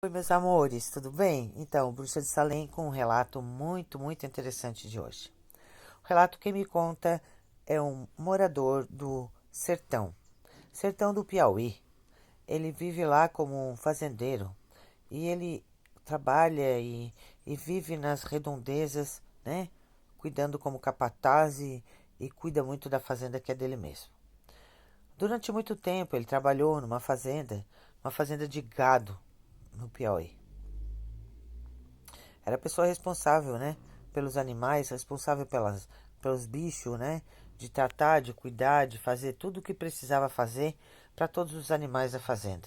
Oi, meus amores, tudo bem? Então, Bruxa de Salem com um relato muito interessante de hoje. O relato que me conta é um morador do sertão do Piauí. Ele vive lá como um fazendeiro e ele trabalha e vive nas redondezas, né? Cuidando como capataz e cuida muito da fazenda que é dele mesmo. Durante muito tempo ele trabalhou uma fazenda de gado no Piauí. Era a pessoa responsável, né? Pelos animais, responsável pelos bichos, né? De tratar, de cuidar, de fazer tudo o que precisava fazer para todos os animais da fazenda.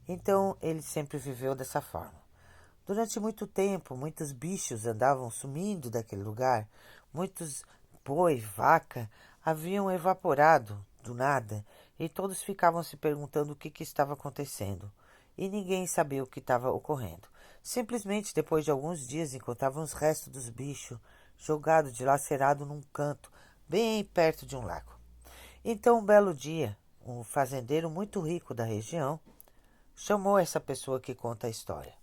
Então ele sempre viveu dessa forma. Durante muito tempo, muitos bichos andavam sumindo daquele lugar. Muitos boi, vaca haviam evaporado do nada e todos ficavam se perguntando o que estava acontecendo. E ninguém sabia o que estava ocorrendo. Simplesmente, depois de alguns dias, encontravam os restos dos bichos jogados dilacerado num canto, bem perto de um lago. Então, um belo dia, um fazendeiro muito rico da região chamou essa pessoa que conta a história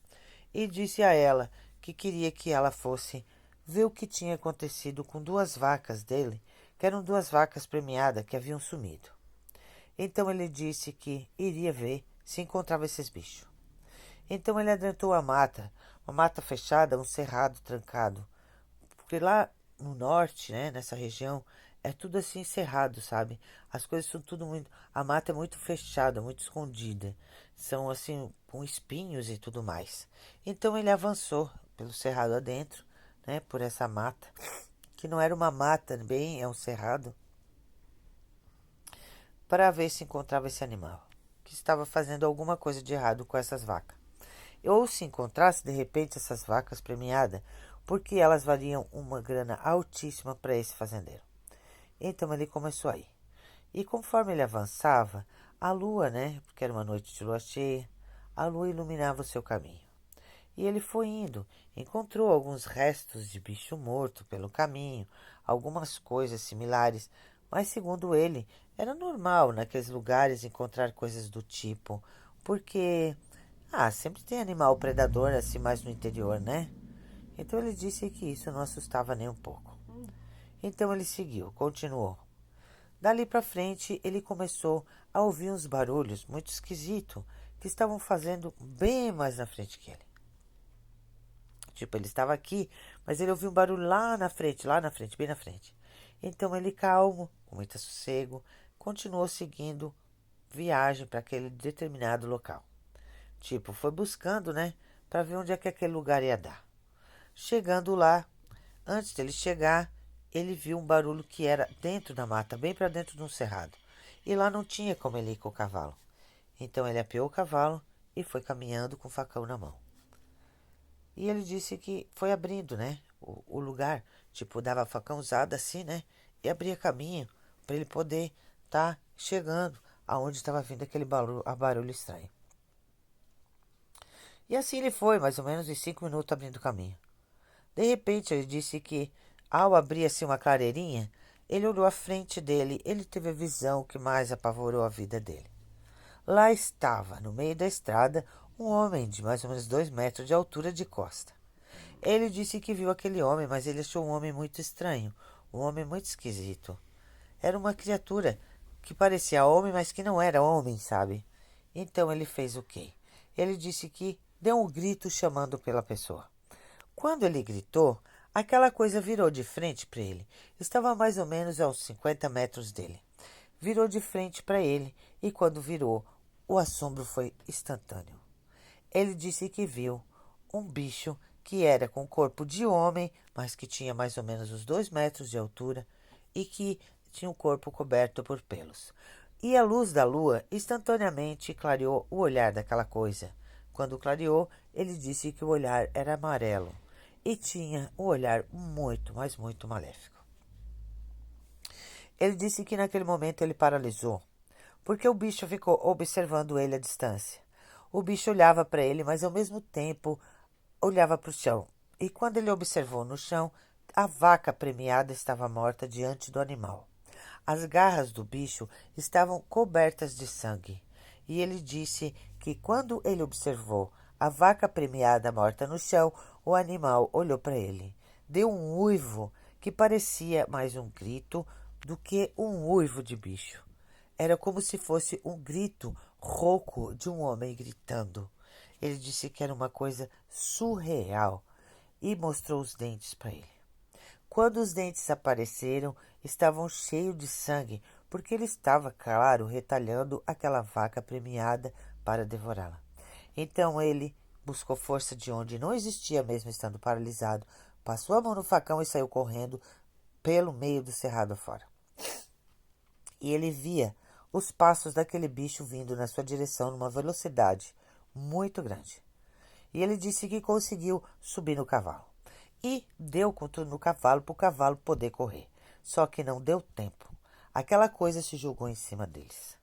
e disse a ela que queria que ela fosse ver o que tinha acontecido com duas vacas dele, que eram duas vacas premiadas que haviam sumido. Então ele disse que iria ver se encontrava esses bichos. Então ele adentrou a mata, uma mata fechada, um cerrado trancado, porque lá no norte, né, nessa região, é tudo assim cerrado, sabe? As coisas são tudo muito. A mata é muito fechada, muito escondida. São assim, com espinhos e tudo mais. Então ele avançou pelo cerrado adentro, né, por essa mata, que não era uma mata, bem, é um cerrado, para ver se encontrava esse animal, que estava fazendo alguma coisa de errado com essas vacas. Ou se encontrasse de repente essas vacas premiadas, porque elas valiam uma grana altíssima para esse fazendeiro. Então ele começou a ir. E conforme ele avançava, a lua, né, porque era uma noite de lua cheia, a lua iluminava o seu caminho. E ele foi indo, encontrou alguns restos de bicho morto pelo caminho, algumas coisas similares, mas segundo ele, era normal naqueles lugares encontrar coisas do tipo, porque sempre tem animal predador assim mais no interior, né? Então ele disse que isso não assustava nem um pouco. Então ele seguiu, continuou. Dali para frente, ele começou a ouvir uns barulhos muito esquisitos que estavam fazendo bem mais na frente que ele. Tipo, ele estava aqui, mas ele ouviu um barulho lá na frente, bem na frente. Então ele, calmo, com muito sossego, continuou seguindo viagem para aquele determinado local. Tipo, foi buscando, né, para ver onde é que aquele lugar ia dar. Chegando lá, antes dele chegar, ele viu um barulho que era dentro da mata, bem para dentro de um cerrado. E lá não tinha como ele ir com o cavalo. Então ele apeou o cavalo e foi caminhando com o facão na mão. E ele disse que foi abrindo, né? O lugar. Tipo, dava facão usado assim, né? E abria caminho para ele poder estar chegando aonde estava vindo aquele barulho estranho. E assim ele foi, mais ou menos em 5 minutos abrindo caminho. De repente ele disse que, ao abrir assim uma clareirinha, ele olhou à frente dele. Ele teve a visão que mais apavorou a vida dele. Lá estava, no meio da estrada, um homem de mais ou menos 2 metros de altura de costa. Ele disse que viu aquele homem, mas ele achou um homem muito estranho, um homem muito esquisito. Era uma criatura que parecia homem, mas que não era homem, sabe? Então ele fez o quê? Ele disse que deu um grito chamando pela pessoa. Quando ele gritou, aquela coisa virou de frente para ele. Estava mais ou menos a uns 50 metros dele. Virou de frente para ele e quando virou, o assombro foi instantâneo. Ele disse que viu um bicho que era com corpo de homem, mas que tinha mais ou menos os 2 metros de altura e que tinha o corpo coberto por pelos. E a luz da lua instantaneamente clareou o olhar daquela coisa. Quando clareou, ele disse que o olhar era amarelo e tinha um olhar muito, mas muito maléfico. Ele disse que naquele momento ele paralisou, porque o bicho ficou observando ele à distância. O bicho olhava para ele, mas ao mesmo tempo olhava para o chão. E quando ele observou no chão, a vaca premiada estava morta diante do animal. As garras do bicho estavam cobertas de sangue. E ele disse que quando ele observou a vaca premiada morta no chão, o animal olhou para ele. Deu um uivo que parecia mais um grito do que um uivo de bicho. Era como se fosse um grito rouco de um homem gritando. Ele disse que era uma coisa surreal e mostrou os dentes para ele. Quando os dentes apareceram, estavam cheios de sangue, porque ele estava, claro, retalhando aquela vaca premiada para devorá-la. Então ele buscou força de onde não existia, mesmo estando paralisado, passou a mão no facão e saiu correndo pelo meio do cerrado afora. E ele via os passos daquele bicho vindo na sua direção numa velocidade muito grande. E ele disse que conseguiu subir no cavalo. E deu com tudo no cavalo para o cavalo poder correr. Só que não deu tempo. Aquela coisa se jogou em cima deles.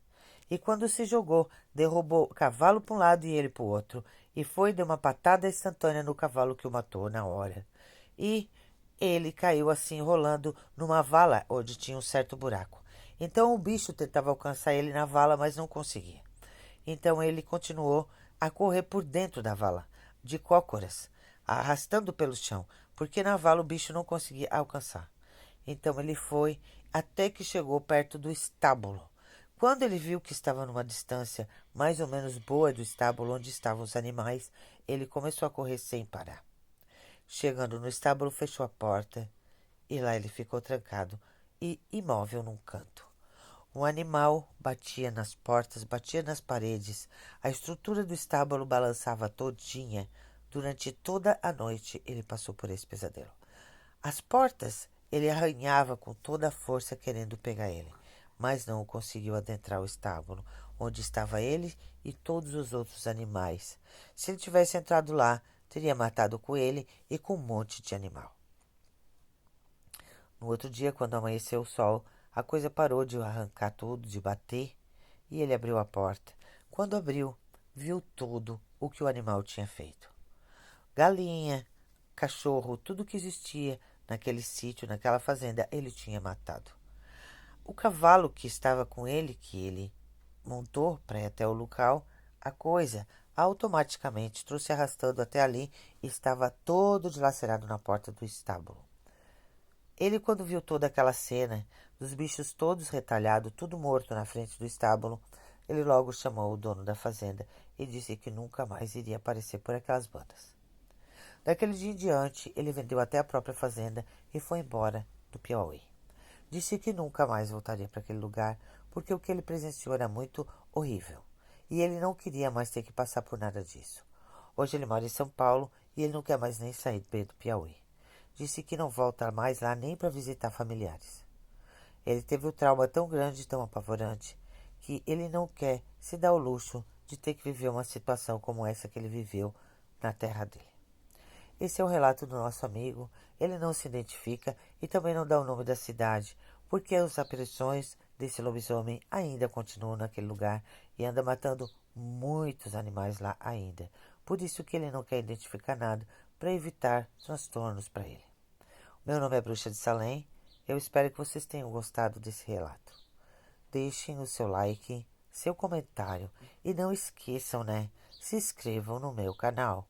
E quando se jogou, derrubou o cavalo para um lado e ele para o outro. E foi e deu uma patada instantânea no cavalo que o matou na hora. E ele caiu assim, rolando numa vala onde tinha um certo buraco. Então o bicho tentava alcançar ele na vala, mas não conseguia. Então ele continuou a correr por dentro da vala, de cócoras, arrastando pelo chão, porque na vala o bicho não conseguia alcançar. Então ele foi até que chegou perto do estábulo. Quando ele viu que estava numa distância mais ou menos boa do estábulo onde estavam os animais, ele começou a correr sem parar. Chegando no estábulo, fechou a porta e lá ele ficou trancado e imóvel num canto. Um animal batia nas portas, batia nas paredes. A estrutura do estábulo balançava todinha. Durante toda a noite ele passou por esse pesadelo. As portas ele arranhava com toda a força querendo pegar ele, mas não conseguiu adentrar o estábulo, onde estava ele e todos os outros animais. Se ele tivesse entrado lá, teria matado com ele e com um monte de animal. No outro dia, quando amanheceu o sol, a coisa parou de arrancar tudo, de bater, e ele abriu a porta. Quando abriu, viu tudo o que o animal tinha feito. Galinha, cachorro, tudo que existia naquele sítio, naquela fazenda, ele tinha matado. O cavalo que estava com ele, que ele montou para ir até o local, a coisa automaticamente trouxe arrastando até ali e estava todo dilacerado na porta do estábulo. Ele, quando viu toda aquela cena, dos bichos todos retalhados, tudo morto na frente do estábulo, ele logo chamou o dono da fazenda e disse que nunca mais iria aparecer por aquelas bandas. Daquele dia em diante, ele vendeu até a própria fazenda e foi embora do Piauí. Disse que nunca mais voltaria para aquele lugar, porque o que ele presenciou era muito horrível. E ele não queria mais ter que passar por nada disso. Hoje ele mora em São Paulo e ele não quer mais nem sair do Piauí. Disse que não volta mais lá nem para visitar familiares. Ele teve um trauma tão grande, tão apavorante, que ele não quer se dar o luxo de ter que viver uma situação como essa que ele viveu na terra dele. Esse é o relato do nosso amigo. Ele não se identifica e também não dá o nome da cidade, porque as aparições desse lobisomem ainda continuam naquele lugar e anda matando muitos animais lá ainda. Por isso que ele não quer identificar nada, para evitar transtornos para ele. Meu nome é Bruxa de Salem. Eu espero que vocês tenham gostado desse relato. Deixem o seu like, seu comentário e não esqueçam, se inscrevam no meu canal.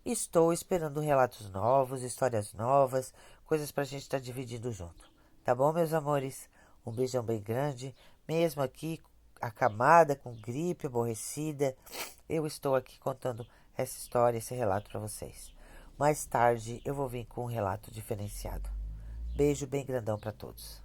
Estou esperando relatos novos, histórias novas, coisas para a gente estar dividindo junto. Tá bom, meus amores? Um beijão bem grande. Mesmo aqui, acamada, com gripe, aborrecida, eu estou aqui contando essa história, esse relato para vocês. Mais tarde eu vou vir com um relato diferenciado. Beijo bem grandão para todos.